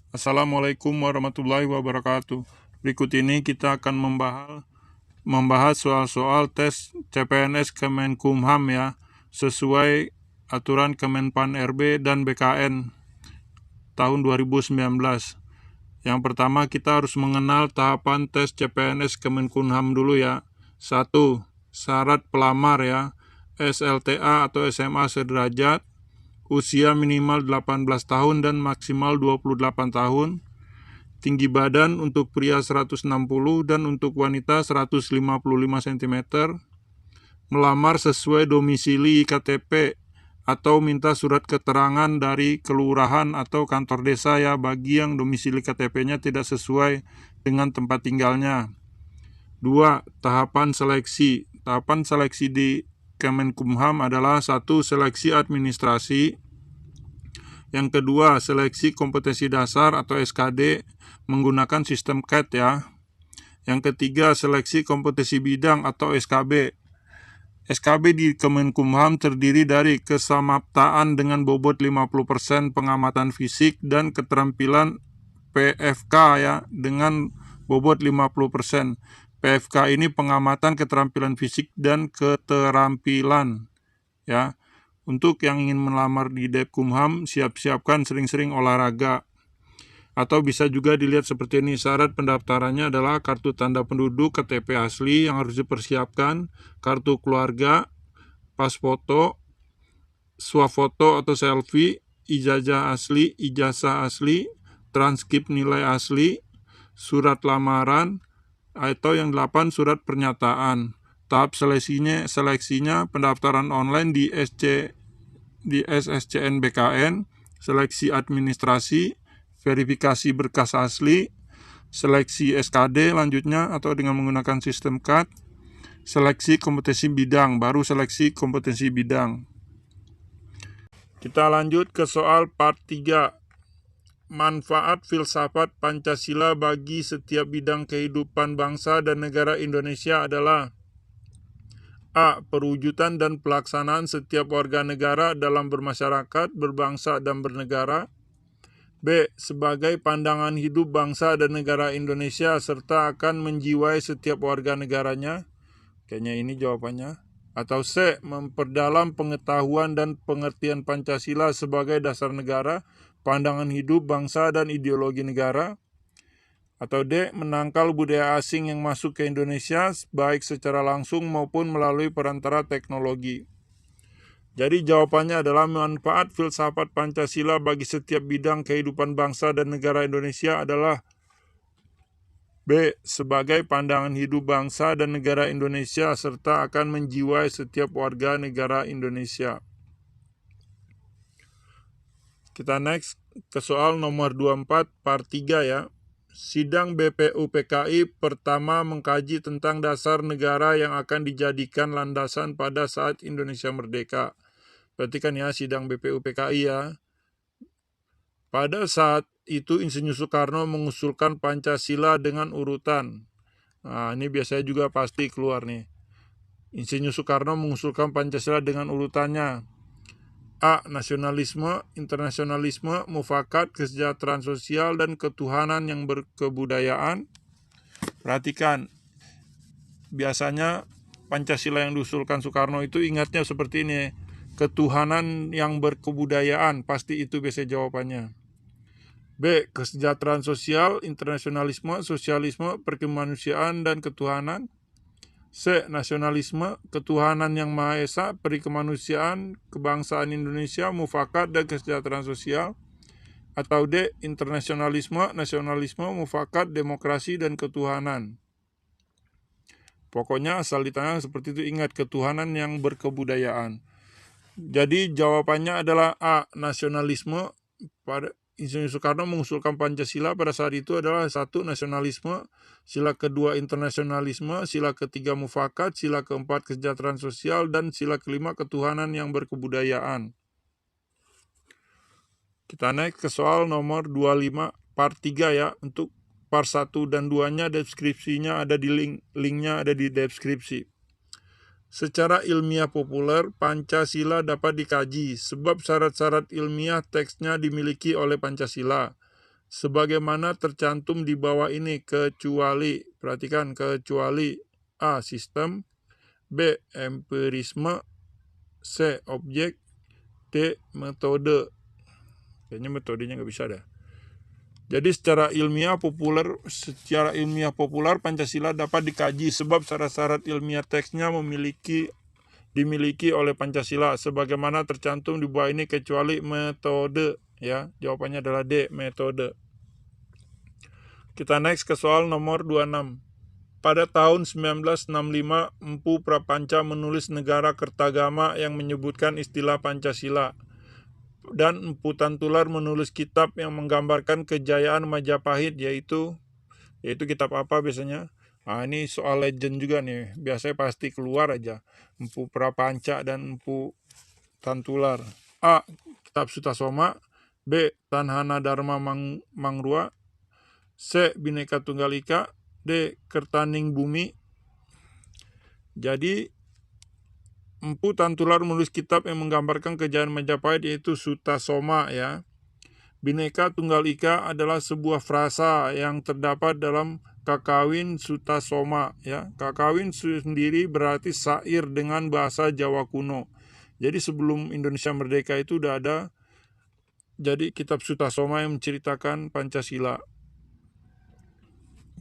Assalamualaikum warahmatullahi wabarakatuh. Berikut ini kita akan membahas soal-soal tes CPNS Kemenkumham ya, sesuai aturan Kemenpan RB dan BKN tahun 2019. Yang pertama kita harus mengenal tahapan tes CPNS Kemenkumham dulu ya. 1. Syarat pelamar ya, SLTA atau SMA sederajat, usia minimal 18 tahun dan maksimal 28 tahun, tinggi badan untuk pria 160 dan untuk wanita 155 cm, melamar sesuai domisili KTP atau minta surat keterangan dari kelurahan atau kantor desa ya bagi yang domisili KTP-nya tidak sesuai dengan tempat tinggalnya. 2. Tahapan seleksi. Tahapan seleksi di Kemenkumham adalah 1. Seleksi administrasi. Yang kedua, seleksi kompetensi dasar atau SKD menggunakan sistem CAT ya. Yang ketiga, seleksi kompetensi bidang atau SKB. SKB di Kemenkumham terdiri dari kesamaptaan dengan bobot 50% pengamatan fisik dan keterampilan PFK ya dengan bobot 50%. PFK ini pengamatan keterampilan fisik dan keterampilan ya. Untuk yang ingin melamar di Depkumham, siapkan sering-sering olahraga. Atau bisa juga dilihat seperti ini, syarat pendaftarannya adalah kartu tanda penduduk, KTP asli yang harus dipersiapkan, kartu keluarga, pas foto, swafoto atau selfie, ijazah asli, transkrip nilai asli, surat lamaran, atau yang 8 surat pernyataan. Tahap seleksinya pendaftaran online di SSCN BKN, seleksi administrasi, verifikasi berkas asli, seleksi SKD lanjutnya atau dengan menggunakan sistem CAT, seleksi kompetensi bidang, baru seleksi kompetensi bidang. Kita lanjut ke soal part 3. Manfaat filsafat Pancasila bagi setiap bidang kehidupan bangsa dan negara Indonesia adalah: A. Perwujudan dan pelaksanaan setiap warga negara dalam bermasyarakat, berbangsa, dan bernegara. B. Sebagai pandangan hidup bangsa dan negara Indonesia serta akan menjiwai setiap warga negaranya. Kayaknya ini jawabannya. Atau C. Memperdalam pengetahuan dan pengertian Pancasila sebagai dasar negara, pandangan hidup bangsa dan ideologi negara. Atau D. Menangkal budaya asing yang masuk ke Indonesia baik secara langsung maupun melalui perantara teknologi. Jadi jawabannya adalah manfaat filsafat Pancasila bagi setiap bidang kehidupan bangsa dan negara Indonesia adalah B. Sebagai pandangan hidup bangsa dan negara Indonesia serta akan menjiwai setiap warga negara Indonesia. Kita next ke soal nomor 24 part 3 ya. Sidang BPUPKI pertama mengkaji tentang dasar negara yang akan dijadikan landasan pada saat Indonesia merdeka. Perhatikan ya, sidang BPUPKI ya. Pada saat itu Insinyur Soekarno mengusulkan Pancasila dengan urutan. Nah, ini biasanya juga pasti keluar nih. Insinyur Soekarno mengusulkan Pancasila dengan urutannya: A. Nasionalisme, internasionalisme, mufakat, kesejahteraan sosial, dan ketuhanan yang berkebudayaan. Perhatikan, biasanya Pancasila yang diusulkan Soekarno itu ingatnya seperti ini: ketuhanan yang berkebudayaan, pasti itu biasa jawabannya. B. Kesejahteraan sosial, internasionalisme, sosialisme, perkemanusiaan, dan ketuhanan. C. Nasionalisme, ketuhanan yang Maha Esa, perikemanusiaan, kebangsaan Indonesia, mufakat, dan kesejahteraan sosial. Atau D. Internasionalisme, nasionalisme, mufakat, demokrasi, dan ketuhanan. Pokoknya asal ditanya seperti itu, ingat ketuhanan yang berkebudayaan. Jadi jawabannya adalah A. Nasionalisme. Pada Insinyur Soekarno mengusulkan Pancasila pada saat itu adalah 1. Nasionalisme, sila kedua internasionalisme, sila ketiga mufakat, sila keempat kesejahteraan sosial, dan sila kelima ketuhanan yang berkebudayaan. Kita naik ke soal nomor 25 part 3 ya. Untuk part 1 dan 2-nya deskripsinya ada di linknya ada di deskripsi. Secara ilmiah populer, Pancasila dapat dikaji sebab syarat-syarat ilmiah teksnya dimiliki oleh Pancasila. sebagaimana tercantum di bawah ini, kecuali, perhatikan, kecuali A. Sistem, B. Empirisme, C. Objek, D. Metode. Kayaknya metodenya nggak bisa dah. Jadi secara ilmiah populer Pancasila dapat dikaji sebab syarat-syarat ilmiah teksnya dimiliki oleh Pancasila sebagaimana tercantum di bawah ini kecuali metode, ya. Jawabannya adalah D, metode. Kita next ke soal nomor 26. Pada tahun 1965, Empu Prapanca menulis Negara Kertagama yang menyebutkan istilah Pancasila. Dan Empu Tantular menulis kitab yang menggambarkan kejayaan Majapahit, yaitu kitab apa biasanya? Nah, ini soal legend juga nih, biasanya pasti keluar aja, Empu Prapanca dan Empu Tantular. A. Kitab Sutasoma, B. Tanhana Dharma Mangrua, C. Bhinneka Tunggal Ika, D. Kertaning Bumi. Jadi Empu Tantular menulis kitab yang menggambarkan kejayaan Majapahit, yaitu Sutasoma, ya. Bhinneka Tunggal Ika adalah sebuah frasa yang terdapat dalam Kakawin Sutasoma, ya. Kakawin sendiri berarti syair dengan bahasa Jawa kuno. Jadi sebelum Indonesia merdeka itu udah ada jadi kitab Sutasoma yang menceritakan Pancasila.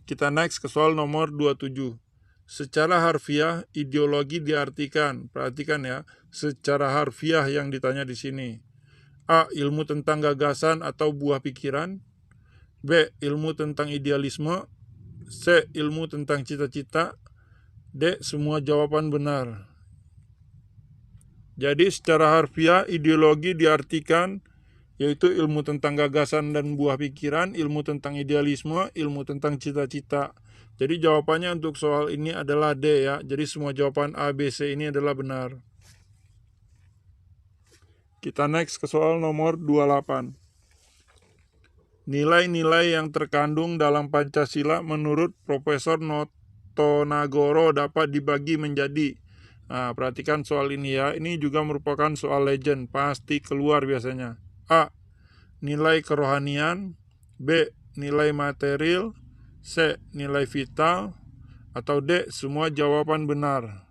Kita next ke soal nomor 27. Secara harfiah, ideologi diartikan, perhatikan ya, secara harfiah yang ditanya di sini. A. Ilmu tentang gagasan atau buah pikiran. B. Ilmu tentang idealisme. C. Ilmu tentang cita-cita. D. Semua jawaban benar. Jadi secara harfiah, ideologi diartikan yaitu ilmu tentang gagasan dan buah pikiran, ilmu tentang idealisme, ilmu tentang cita-cita. Jadi jawabannya untuk soal ini adalah D, ya. Jadi semua jawaban A, B, C ini adalah benar. Kita next ke soal nomor 28. Nilai-nilai yang terkandung dalam Pancasila menurut Profesor Notonagoro dapat dibagi menjadi. Nah, perhatikan soal ini ya. Ini juga merupakan soal legend, pasti keluar biasanya. A. Nilai kerohanian, B. Nilai material, C. Nilai vital, atau D. Semua jawaban benar.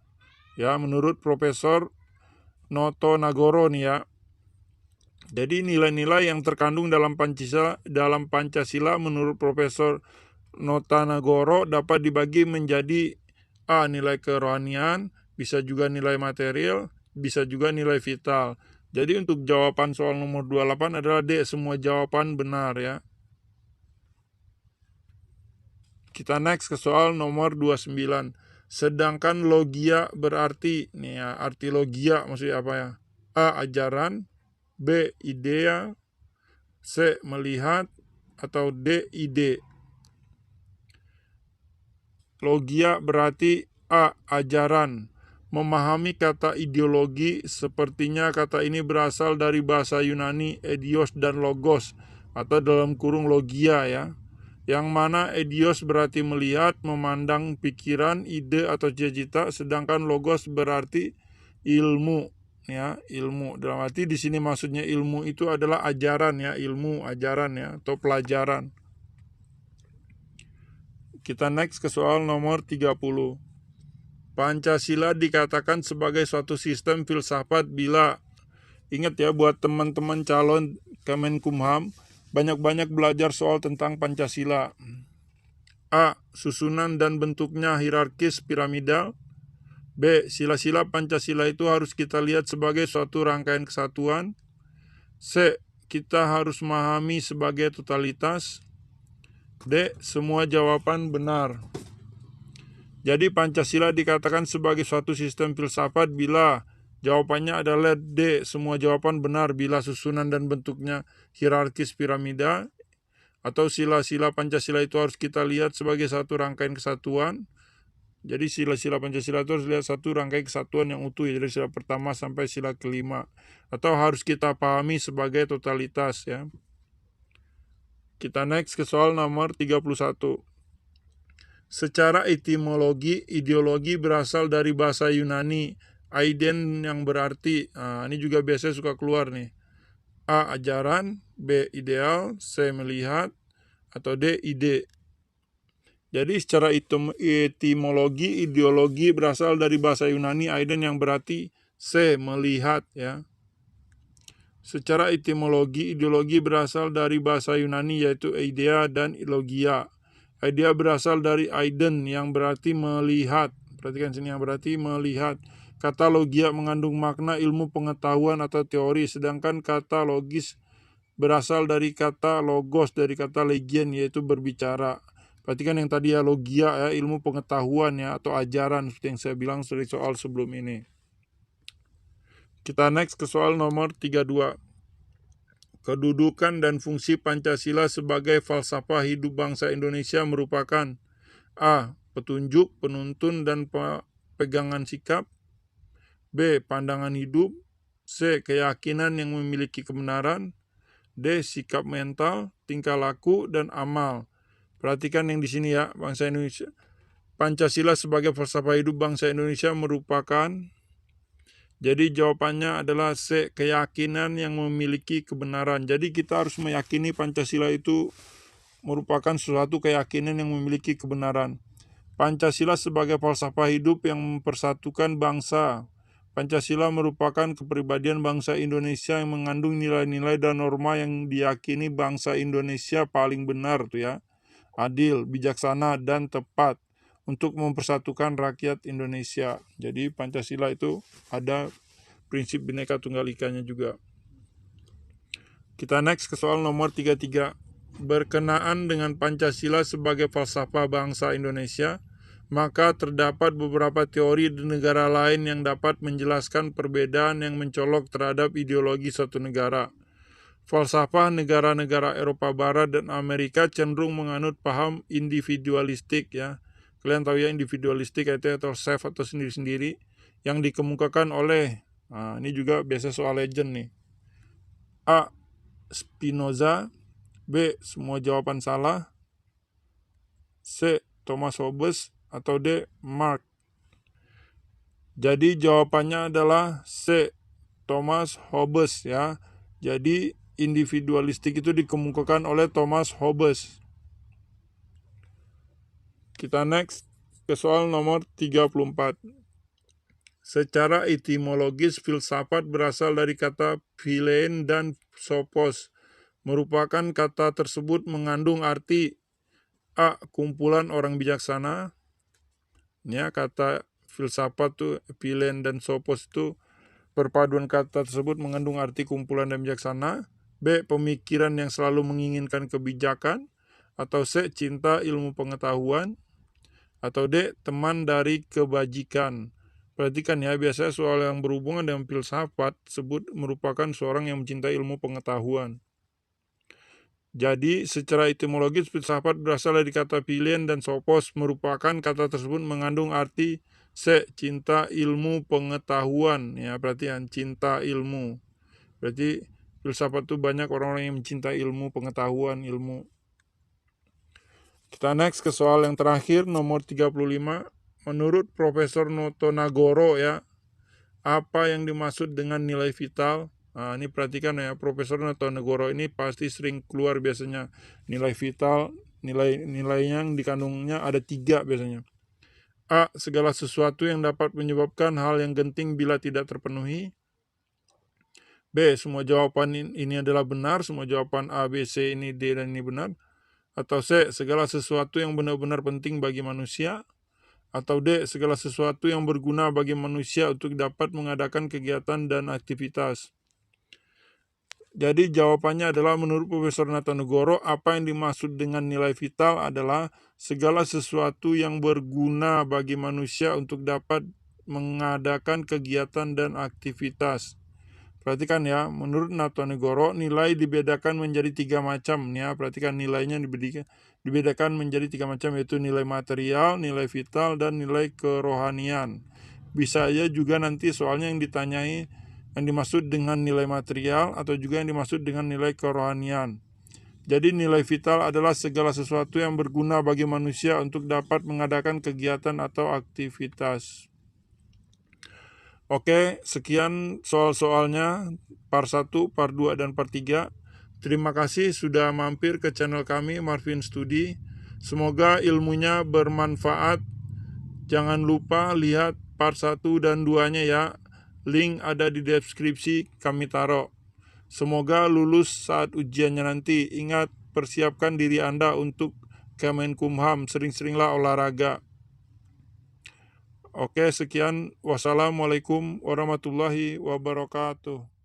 Ya, menurut Profesor Notonagoro nih ya. Jadi nilai-nilai yang terkandung dalam Pancasila menurut Profesor Notonagoro dapat dibagi menjadi A. Nilai kerohanian, bisa juga nilai material, bisa juga nilai vital. Jadi untuk jawaban soal nomor 28 adalah D, semua jawaban benar ya. Kita next ke soal nomor 29. Sedangkan logia berarti, nih ya, arti logia maksudnya apa ya? A. Ajaran, B. Idea, C. Melihat, atau D. Ide. Logia berarti A. Ajaran. Memahami kata ideologi, sepertinya kata ini berasal dari bahasa Yunani eidos dan logos, atau dalam kurung logia ya. Yang mana eidos berarti melihat, memandang, pikiran, ide atau cita-cita, sedangkan logos berarti ilmu ya, ilmu. Dalam arti di sini maksudnya ilmu itu adalah ajaran ya, ilmu, ajaran ya, atau pelajaran. Kita next ke soal nomor 30. Pancasila dikatakan sebagai suatu sistem filsafat bila, ingat ya buat teman-teman calon Kemenkumham, banyak-banyak belajar soal tentang Pancasila. A. Susunan dan bentuknya hierarkis piramidal. B. Sila-sila Pancasila itu harus kita lihat sebagai suatu rangkaian kesatuan. C. Kita harus memahami sebagai totalitas. D. Semua jawaban benar. Jadi Pancasila dikatakan sebagai suatu sistem filsafat bila jawabannya adalah D, semua jawaban benar bila susunan dan bentuknya hierarkis piramida, atau sila-sila Pancasila itu harus kita lihat sebagai satu rangkaian kesatuan. Jadi sila-sila Pancasila itu harus lihat satu rangkaian kesatuan yang utuh, dari sila pertama sampai sila kelima, atau harus kita pahami sebagai totalitas ya. Kita next ke soal nomor 31. Secara etimologi, ideologi berasal dari bahasa Yunani, aiden yang berarti, ini juga biasanya suka keluar nih. A. Ajaran, B. Ideal, C. Melihat, atau D. Ide. Jadi secara etimologi, ideologi berasal dari bahasa Yunani Aiden yang berarti C. Melihat, ya. Secara etimologi, ideologi berasal dari bahasa Yunani yaitu idea dan logia. Idea berasal dari Aiden yang berarti melihat. Perhatikan sini, yang berarti melihat. Kata logia mengandung makna ilmu pengetahuan atau teori, sedangkan kata logis berasal dari kata logos, dari kata legion yaitu berbicara. Perhatikan yang tadi ya, logia ya, ilmu pengetahuan ya, atau ajaran seperti yang saya bilang dari soal sebelum ini. Kita next ke soal nomor 32. Kedudukan dan fungsi Pancasila sebagai falsafah hidup bangsa Indonesia merupakan A. Petunjuk, penuntun, dan pegangan sikap. B. Pandangan hidup. C. Keyakinan yang memiliki kebenaran. D. Sikap mental, tingkah laku, dan amal. Perhatikan yang di sini ya, bangsa Indonesia. Pancasila sebagai falsafah hidup bangsa Indonesia merupakan, jadi jawabannya adalah C. Keyakinan yang memiliki kebenaran. Jadi kita harus meyakini Pancasila itu merupakan suatu keyakinan yang memiliki kebenaran. Pancasila sebagai falsafah hidup yang mempersatukan bangsa. Pancasila merupakan kepribadian bangsa Indonesia yang mengandung nilai-nilai dan norma yang diyakini bangsa Indonesia paling benar tuh ya, adil, bijaksana, dan tepat untuk mempersatukan rakyat Indonesia. Jadi Pancasila itu ada prinsip Bhinneka Tunggal Ikanya juga. Kita next ke soal nomor 33. Berkenaan dengan Pancasila sebagai falsafah bangsa Indonesia, maka terdapat beberapa teori di negara lain yang dapat menjelaskan perbedaan yang mencolok terhadap ideologi suatu negara. Falsafah negara-negara Eropa Barat dan Amerika cenderung menganut paham individualistik ya. Kalian tahu ya, individualistik itu atau self atau sendiri-sendiri yang dikemukakan oleh, ini juga biasa soal legend nih. A. Spinoza. B. Semua jawaban salah. C. Thomas Hobbes. Atau D. Marx. Jadi jawabannya adalah C. Thomas Hobbes ya. Jadi individualistik itu dikemukakan oleh Thomas Hobbes. Kita next ke soal nomor 34. Secara etimologis, filsafat berasal dari kata philein dan sophos. Merupakan kata tersebut mengandung arti A. Kumpulan orang bijaksana. Ya, kata filsafat tuh philein dan sophos itu perpaduan kata tersebut mengandung arti kumpulan dan bijaksana. B. Pemikiran yang selalu menginginkan kebijakan. Atau C. Cinta ilmu pengetahuan. Atau D. Teman dari kebajikan. Perhatikan ya, biasanya soal yang berhubungan dengan filsafat sebut merupakan seorang yang mencintai ilmu pengetahuan. Jadi secara etimologis filsafat berasal dari kata philein dan sophos, merupakan kata tersebut mengandung arti C. Cinta ilmu pengetahuan. Ya, perhatian, cinta ilmu. Berarti filsafat itu banyak orang-orang yang mencintai ilmu pengetahuan, ilmu. Kita next ke soal yang terakhir, nomor 35. Menurut Profesor Notonagoro ya, apa yang dimaksud dengan nilai vital? Nah, ini perhatikan ya, Profesor Notonagoro ini pasti sering keluar biasanya nilai vital, nilai-nilainya yang dikandungnya ada 3 biasanya. A. Segala sesuatu yang dapat menyebabkan hal yang genting bila tidak terpenuhi. B. Semua jawaban ini adalah benar, semua jawaban A, B, C ini D dan ini benar. Atau C. Segala sesuatu yang benar-benar penting bagi manusia. Atau D. Segala sesuatu yang berguna bagi manusia untuk dapat mengadakan kegiatan dan aktivitas. Jadi jawabannya adalah menurut Profesor Notonagoro, apa yang dimaksud dengan nilai vital adalah segala sesuatu yang berguna bagi manusia untuk dapat mengadakan kegiatan dan aktivitas. Perhatikan ya, menurut Notonagoro nilai dibedakan menjadi 3 macam ya. Perhatikan nilainya dibedakan menjadi 3 macam, yaitu nilai material, nilai vital, dan nilai kerohanian. Bisa aja juga nanti soalnya yang ditanyai yang dimaksud dengan nilai material atau juga yang dimaksud dengan nilai kerohanian. Jadi nilai vital adalah segala sesuatu yang berguna bagi manusia untuk dapat mengadakan kegiatan atau aktivitas. Oke, sekian soal-soalnya part 1, part 2, dan part 3. Terima kasih sudah mampir ke channel kami Marvin Studi. Semoga ilmunya bermanfaat. Jangan lupa lihat part 1 dan 2-nya ya. Link ada di deskripsi kami taruh. Semoga lulus saat ujiannya nanti. Ingat, persiapkan diri Anda untuk Kemenkumham. Sering-seringlah olahraga. Oke, sekian. Wassalamualaikum warahmatullahi wabarakatuh.